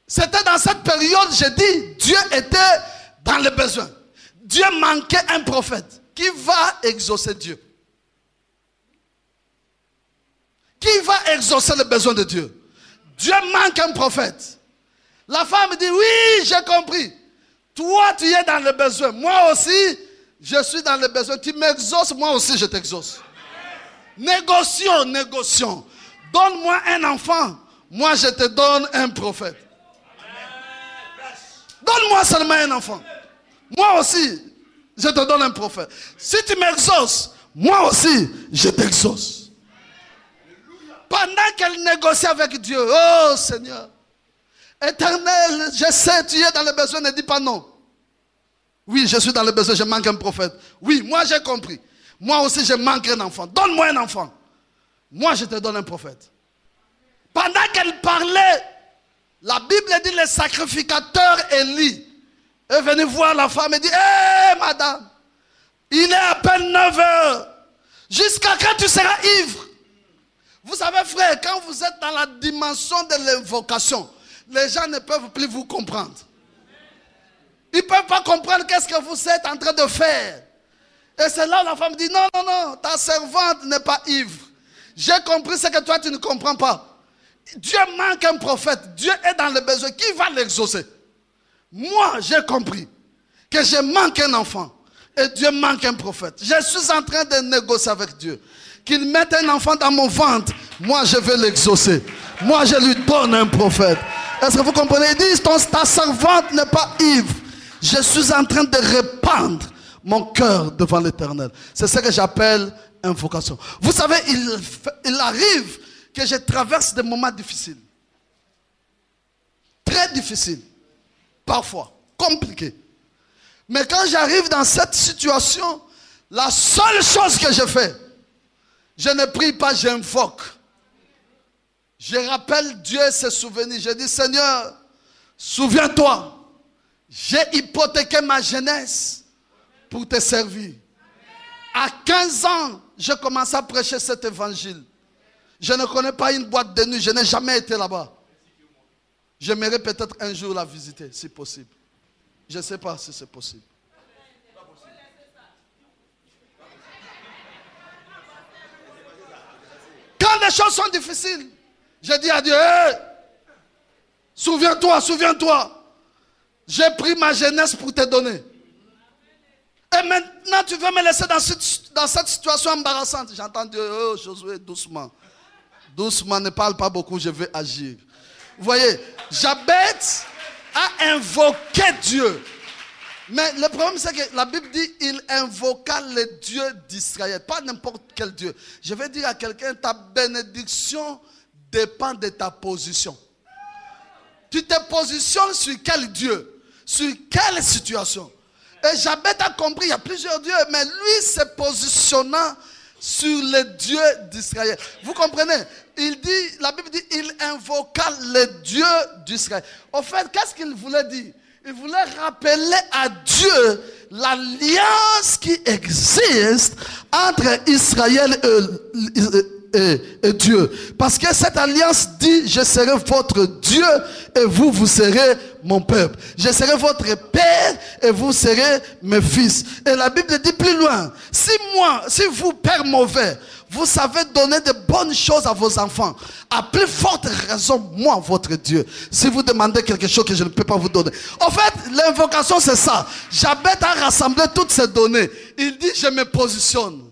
F: C'était dans cette période, j'ai dit, Dieu était dans les besoins. Dieu manquait un prophète qui va exaucer Dieu. Qui va exaucer les besoins de Dieu? Dieu manque un prophète. La femme dit, oui, j'ai compris. Toi, tu es dans le besoin. Moi aussi, je suis dans le besoin. Tu m'exauces, moi aussi, je t'exauce. Négocions, négocions. Donne-moi un enfant. Moi, je te donne un prophète. Donne-moi seulement un enfant. Moi aussi, je te donne un prophète. Si tu m'exauces, moi aussi, je t'exauce. Pendant qu'elle négocie avec Dieu, oh Seigneur, Éternel, je sais, tu es dans le besoin, ne dis pas non. Oui, je suis dans le besoin, je manque un prophète. Oui, moi j'ai compris. Moi aussi, je manque un enfant. Donne-moi un enfant. Moi, je te donne un prophète. Pendant qu'elle parlait, la Bible dit le sacrificateur Élie est venu voir la femme et dit, hé madame, il est à peine 9 heures. Jusqu'à quand tu seras ivre? Vous savez frère, quand vous êtes dans la dimension de l'invocation, les gens ne peuvent plus vous comprendre. Ils ne peuvent pas comprendre qu'est-ce que vous êtes en train de faire. Et c'est là où la femme dit, non, non, non, ta servante n'est pas ivre. J'ai compris ce que toi tu ne comprends pas. Dieu manque un prophète. Dieu est dans le besoin. Qui va l'exaucer? Moi, j'ai compris que je manque un enfant. Et Dieu manque un prophète. Je suis en train de négocier avec Dieu. Qu'il mette un enfant dans mon ventre. Moi, je vais l'exaucer. Moi, je lui donne un prophète. Est-ce que vous comprenez? Il dit, ta servante n'est pas ivre. Je suis en train de répandre mon cœur devant l'Éternel. C'est ce que j'appelle invocation. Vous savez, il arrive que je traverse des moments difficiles. Très difficiles. Parfois. Compliqués. Mais quand j'arrive dans cette situation, la seule chose que je fais, je ne prie pas, j'invoque. Je rappelle Dieu ses souvenirs. Je dis, Seigneur, souviens-toi, j'ai hypothéqué ma jeunesse pour te servir. À 15 ans, je commence à prêcher cet évangile. Je ne connais pas une boîte de nuit, je n'ai jamais été là-bas. J'aimerais peut-être un jour la visiter, si possible. Je ne sais pas si c'est possible. Quand les choses sont difficiles, je dis à Dieu, hey, souviens-toi, souviens-toi. J'ai pris ma jeunesse pour te donner. Et maintenant, tu veux me laisser dans cette situation embarrassante. J'entends Dieu, oh Josué, doucement. Doucement, ne parle pas beaucoup, je vais agir. Vous voyez, Jabez a invoqué Dieu. Mais le problème, c'est que la Bible dit, il invoqua le Dieu d'Israël. Pas n'importe quel Dieu. Je vais dire à quelqu'un, ta bénédiction dépend de ta position. Tu te positionnes sur quel Dieu? Sur quelle situation? Et Jabez a compris, il y a plusieurs dieux, mais lui se positionnant sur le Dieu d'Israël. Vous comprenez? Il dit, la Bible dit, il invoqua le Dieu d'Israël. Au fait, qu'est-ce qu'il voulait dire? Il voulait rappeler à Dieu l'alliance qui existe entre Israël et Dieu. Parce que cette alliance dit, je serai votre Dieu et vous, vous serez mon peuple. Je serai votre père et vous serez mes fils. Et la Bible dit plus loin, si vous, père mauvais, vous savez donner de bonnes choses à vos enfants, à plus forte raison, moi, votre Dieu, si vous demandez quelque chose que je ne peux pas vous donner. En fait, l'invocation, c'est ça. Jabez a rassemblé toutes ces données. Il dit, je me positionne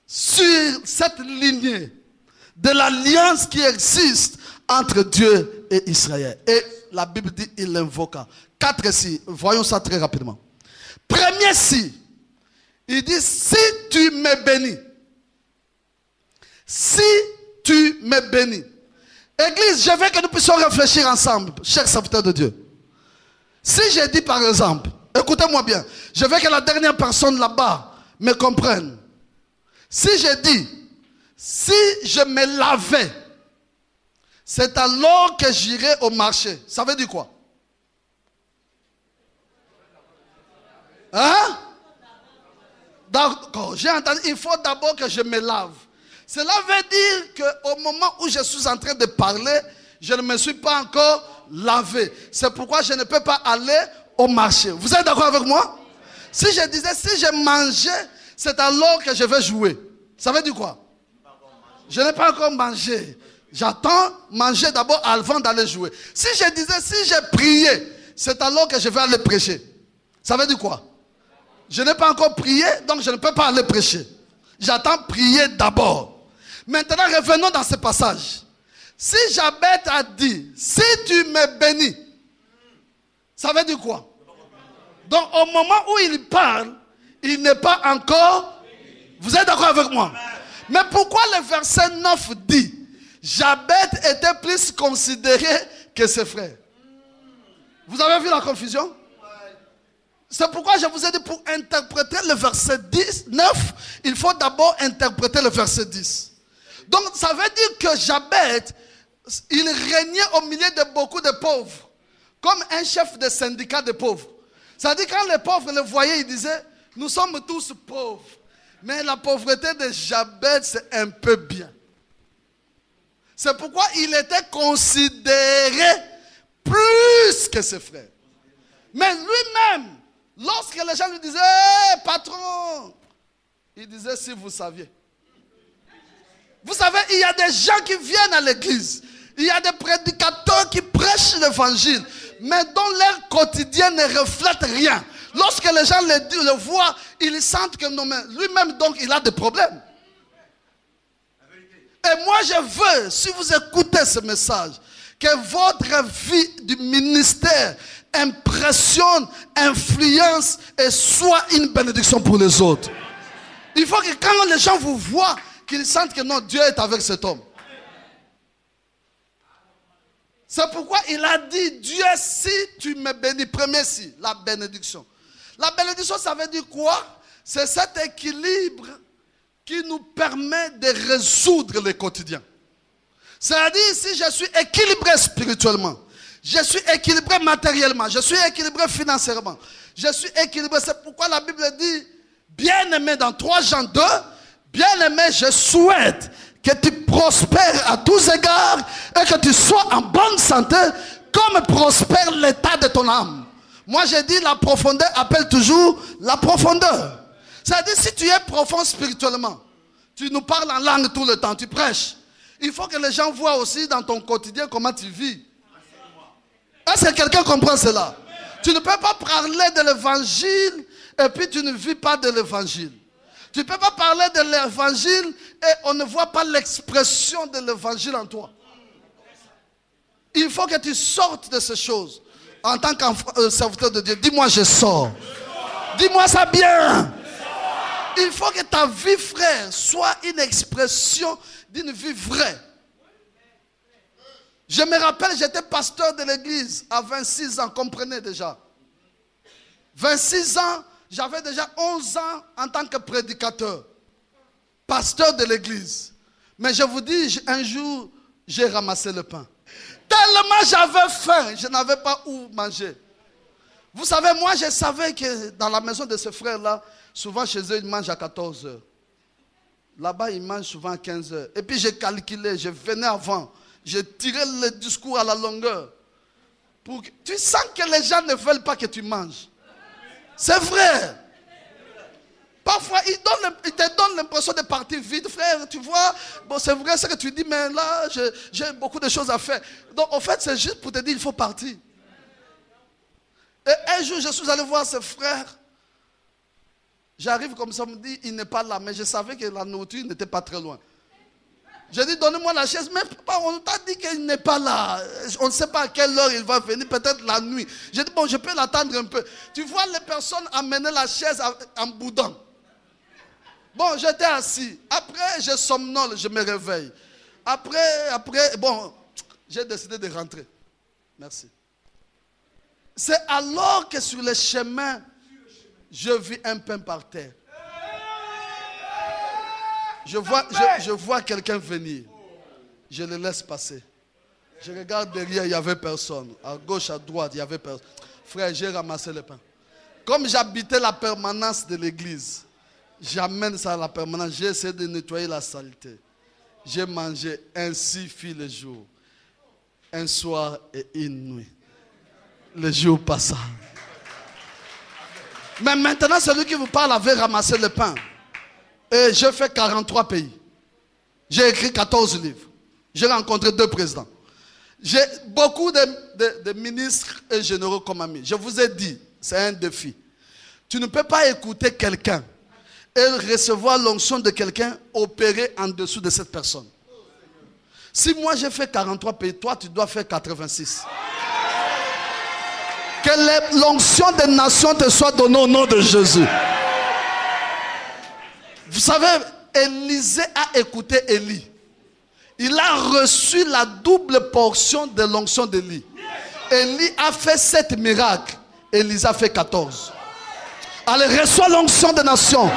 F: sur cette lignée de l'alliance qui existe entre Dieu et Israël. Et la Bible dit, il l'invoqua. 4 si, voyons ça très rapidement. Premier si, il dit, si tu me bénis, si tu me bénis. Église, je veux que nous puissions réfléchir ensemble, chers serviteurs de Dieu. Si je dis par exemple, écoutez-moi bien, je veux que la dernière personne là-bas me comprenne. Si je dis, si je me lavais, c'est alors que j'irai au marché. Ça veut dire quoi? Hein? D'accord, j'ai entendu, il faut d'abord que je me lave. Cela veut dire qu'au moment où je suis en train de parler, je ne me suis pas encore lavé. C'est pourquoi je ne peux pas aller au marché. Vous êtes d'accord avec moi? Si je disais, si je mangeais, c'est alors que je vais jouer. Ça veut dire quoi? Je n'ai pas encore mangé. J'attends manger d'abord avant d'aller jouer. Si je disais, si je priais, c'est alors que je vais aller prêcher. Ça veut dire quoi? Je n'ai pas encore prié, donc je ne peux pas aller prêcher. J'attends prier d'abord. Maintenant, revenons dans ce passage. Si Jabez a dit, si tu me bénis, ça veut dire quoi? Donc, au moment où il parle, il n'est pas encore... Vous êtes d'accord avec moi? Mais pourquoi le verset 9 dit, Jabez était plus considéré que ses frères? Vous avez vu la confusion? C'est pourquoi je vous ai dit, pour interpréter le verset 9, il faut d'abord interpréter le verset 10. Donc, ça veut dire que Jabez, il régnait au milieu de beaucoup de pauvres, comme un chef de syndicat de pauvres. Ça veut dire quand les pauvres le voyaient, ils disaient, nous sommes tous pauvres. Mais la pauvreté de Jabez, c'est un peu bien. C'est pourquoi il était considéré plus que ses frères. Mais lui-même, lorsque les gens lui disaient, hey, patron, il disait, si vous saviez. Vous savez, il y a des gens qui viennent à l'église. Il y a des prédicateurs qui prêchent l'évangile, mais dont leur quotidien ne reflète rien. Lorsque les gens le voient, ils sentent que non, mais lui-même, donc, il a des problèmes. Et moi, je veux, si vous écoutez ce message, que votre vie du ministère impressionne, influence et soit une bénédiction pour les autres. Il faut que quand les gens vous voient, qu'ils sentent que non, Dieu est avec cet homme. C'est pourquoi il a dit, Dieu, si tu me bénis, premier si, la bénédiction. La bénédiction, ça veut dire quoi? C'est cet équilibre qui nous permet de résoudre le quotidien. C'est-à-dire, si je suis équilibré spirituellement, je suis équilibré matériellement, je suis équilibré financièrement, je suis équilibré. C'est pourquoi la Bible dit, bien-aimé dans 3 Jean 2, bien-aimé, je souhaite que tu prospères à tous égards et que tu sois en bonne santé comme prospère l'état de ton âme. Moi, j'ai dit la profondeur appelle toujours la profondeur. C'est-à-dire, si tu es profond spirituellement, tu nous parles en langue tout le temps, tu prêches. Il faut que les gens voient aussi dans ton quotidien comment tu vis. Est-ce que quelqu'un comprend cela? Tu ne peux pas parler de l'évangile et puis tu ne vis pas de l'évangile. Tu ne peux pas parler de l'évangile et on ne voit pas l'expression de l'évangile en toi. Il faut que tu sortes de ces choses. En tant que serviteur de Dieu, dis-moi je sors. Dis-moi ça bien. Il faut que ta vie, frère, soit une expression d'une vie vraie. Je me rappelle, j'étais pasteur de l'église à 26 ans, comprenez déjà. 26 ans, j'avais déjà 11 ans en tant que prédicateur, pasteur de l'église. Mais je vous dis, un jour, j'ai ramassé le pain. Tellement j'avais faim, je n'avais pas où manger. Vous savez, moi, je savais que dans la maison de ce frère-là, souvent chez eux, ils mangent à 14 heures. Là-bas, ils mangent souvent à 15 heures. Et puis, j'ai calculé, je venais avant. J'ai tiré le discours à la longueur. Tu sens que les gens ne veulent pas que tu manges. C'est vrai. Parfois, ils te donnent l'impression de partir vite. Frère, tu vois, bon, c'est vrai ce que tu dis, mais là, j'ai beaucoup de choses à faire. Donc, en fait, c'est juste pour te dire, il faut partir. Et un jour, je suis allé voir ce frère. J'arrive comme ça, on me dit, il n'est pas là. Mais je savais que la nourriture n'était pas très loin. J'ai dit, donnez-moi la chaise. Mais papa, on t'a dit qu'il n'est pas là. On ne sait pas à quelle heure il va venir, peut-être la nuit. J'ai dit, bon, je peux l'attendre un peu. Tu vois les personnes amener la chaise en boudant. Bon, j'étais assis. Après, je somnole, je me réveille. Après, bon, j'ai décidé de rentrer. Merci. C'est alors que sur le chemin, je vis un pain par terre. Je vois quelqu'un venir. Je le laisse passer. Je regarde derrière, il n'y avait personne. À gauche, à droite, il n'y avait personne. Frère, j'ai ramassé le pain. Comme j'habitais la permanence de l'église, j'amène ça à la permanence. J'ai essayé de nettoyer la saleté. J'ai mangé, ainsi fit le jour. Un soir et une nuit. Le jour passa. Mais maintenant, celui qui vous parle avait ramassé le pain. Et j'ai fait 43 pays. J'ai écrit 14 livres. J'ai rencontré 2 présidents. J'ai beaucoup de ministres et généraux comme amis. Je vous ai dit, c'est un défi. Tu ne peux pas écouter quelqu'un et recevoir l'onction de quelqu'un opérer en dessous de cette personne. Si moi j'ai fait 43 pays, toi tu dois faire 86. Que l'onction des nations te soit donnée au nom de Jésus. Vous savez, Élisée a écouté Élie. Il a reçu la double portion de l'onction d'Élie. Élie a fait 7 miracles. Élisée a fait 14. Allez, reçois l'onction des nations.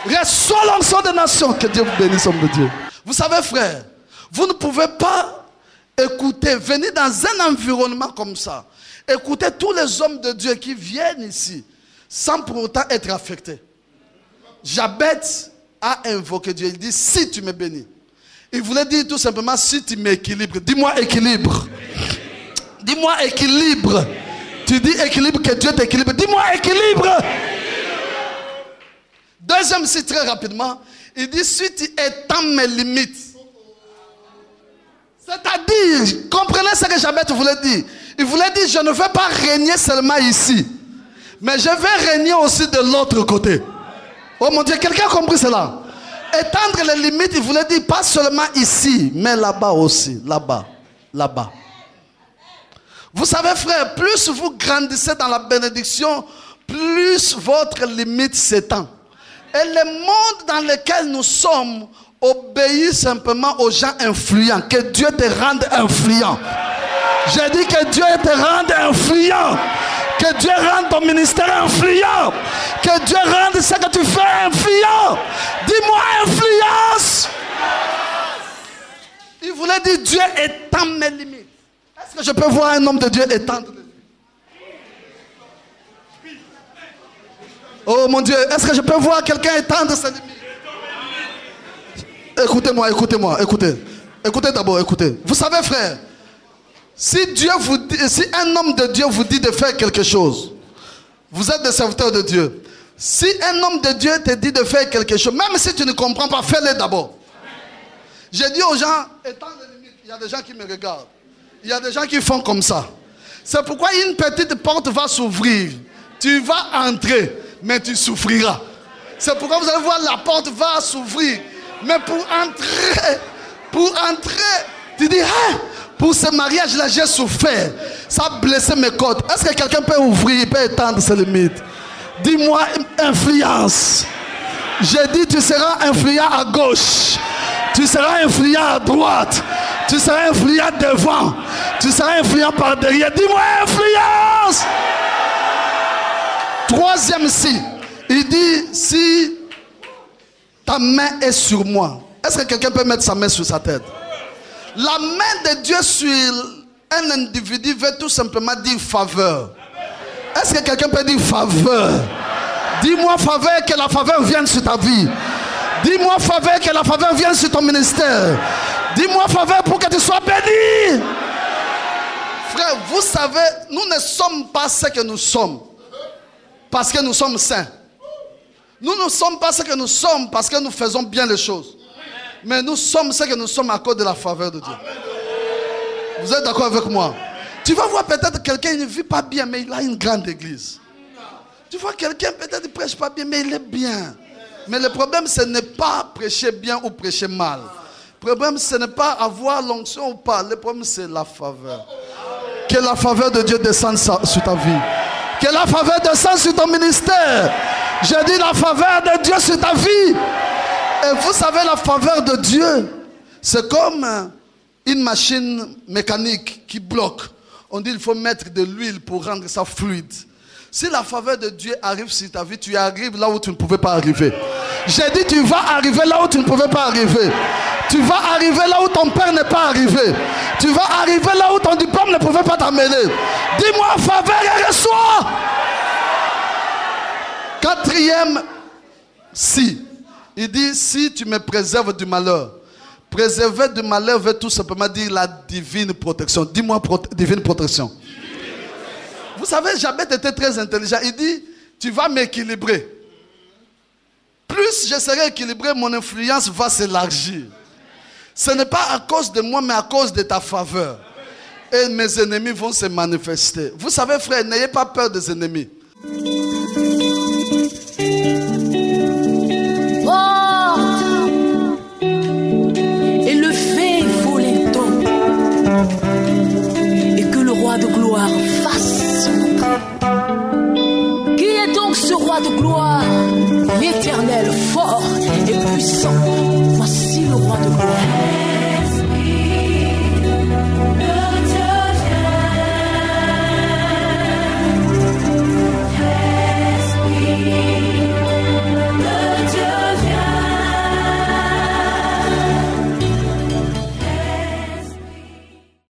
F: Reçois l'onction des nations. Que Dieu vous bénisse, homme de Dieu. Vous savez, frère, vous ne pouvez pas écouter, venir dans un environnement comme ça. Écoutez tous les hommes de Dieu qui viennent ici sans pour autant être affectés. Jabez a invoqué Dieu. Il dit, si tu me bénis. Il voulait dire tout simplement, si tu m'équilibres. Dis-moi équilibre. Dis-moi équilibre. Tu dis équilibre, que Dieu t'équilibre. Dis-moi équilibre. Deuxième signe, très rapidement. Il dit, si tu étends mes limites. C'est-à-dire, comprenez ce que Jabet voulait dire. Il voulait dire, je ne veux pas régner seulement ici. Mais je vais régner aussi de l'autre côté. Oh mon Dieu, quelqu'un a compris cela? Étendre les limites, il voulait dire pas seulement ici, mais là-bas aussi. Là-bas. Là-bas. Vous savez, frère, plus vous grandissez dans la bénédiction, plus votre limite s'étend. Et le monde dans lequel nous sommes obéit simplement aux gens influents. Que Dieu te rende influent. J'ai dit que Dieu te rende influent. Que Dieu rende ton ministère influent. Que Dieu rende ce que tu fais influent. Dis-moi influence. Il voulait dire Dieu étend mes limites. Est-ce que je peux voir un homme de Dieu étendre les limites? Oh mon Dieu, est-ce que je peux voir quelqu'un étendre ses limites? Écoutez-moi, écoutez-moi, écoutez. Écoutez d'abord, écoutez. Vous savez, frère, si Dieu vous dit, si un homme de Dieu vous dit de faire quelque chose, vous êtes des serviteurs de Dieu. Si un homme de Dieu te dit de faire quelque chose, même si tu ne comprends pas, fais-le d'abord. J'ai dit aux gens, étends les limites. Il y a des gens qui me regardent. Il y a des gens qui font comme ça. C'est pourquoi une petite porte va s'ouvrir. Tu vas entrer, mais tu souffriras. C'est pourquoi vous allez voir, la porte va s'ouvrir. Mais pour entrer, tu dis, hey, pour ce mariage-là, j'ai souffert. Ça a blessé mes côtes. Est-ce que quelqu'un peut ouvrir, peut étendre ses limites? Dis-moi, influence. J'ai dit, tu seras influent à gauche. Tu seras influent à droite. Tu seras influent devant. Tu seras influent par derrière. Dis-moi, influence. Troisième signe. Il dit, si ta main est sur moi. Est-ce que quelqu'un peut mettre sa main sur sa tête? La main de Dieu sur un individu veut tout simplement dire faveur. Est-ce que quelqu'un peut dire faveur? Dis-moi faveur, que la faveur vienne sur ta vie. Dis-moi faveur, que la faveur vienne sur ton ministère. Dis-moi faveur pour que tu sois béni. Frère, vous savez, nous ne sommes pas ce que nous sommes parce que nous sommes saints. Nous ne sommes pas ce que nous sommes parce que nous faisons bien les choses. Mais nous sommes ce que nous sommes à cause de la faveur de Dieu. Vous êtes d'accord avec moi? Tu vas voir peut-être quelqu'un, il ne vit pas bien, mais il a une grande église. Tu vois quelqu'un, peut-être il ne prêche pas bien, mais il est bien. Mais le problème, ce n'est pas prêcher bien ou prêcher mal. Le problème, ce n'est pas avoir l'onction ou pas. Le problème, c'est la faveur. Que la faveur de Dieu descende sur ta vie. Que la faveur descende sur ton ministère. Je dis la faveur de Dieu sur ta vie. Et vous savez, la faveur de Dieu, c'est comme une machine mécanique qui bloque. On dit qu'il faut mettre de l'huile pour rendre ça fluide. Si la faveur de Dieu arrive sur ta vie, tu arrives là où tu ne pouvais pas arriver. J'ai dit, tu vas arriver là où tu ne pouvais pas arriver. Tu vas arriver là où ton père n'est pas arrivé. Tu vas arriver là où ton diplôme ne pouvait pas t'amener. Dis-moi faveur et reçois. Quatrième, si. Il dit, si tu me préserves du malheur. Préserver du malheur veut tout simplement dire la divine protection. Dis-moi divine protection. Vous savez, Jabet était très intelligent. Il dit, tu vas m'équilibrer. Plus je serai équilibré, mon influence va s'élargir. Ce n'est pas à cause de moi, mais à cause de ta faveur. Et mes ennemis vont se manifester. Vous savez, frère, n'ayez pas peur des ennemis.
G: De gloire fasse. Qui est donc ce roi de gloire? L'Éternel fort et puissant,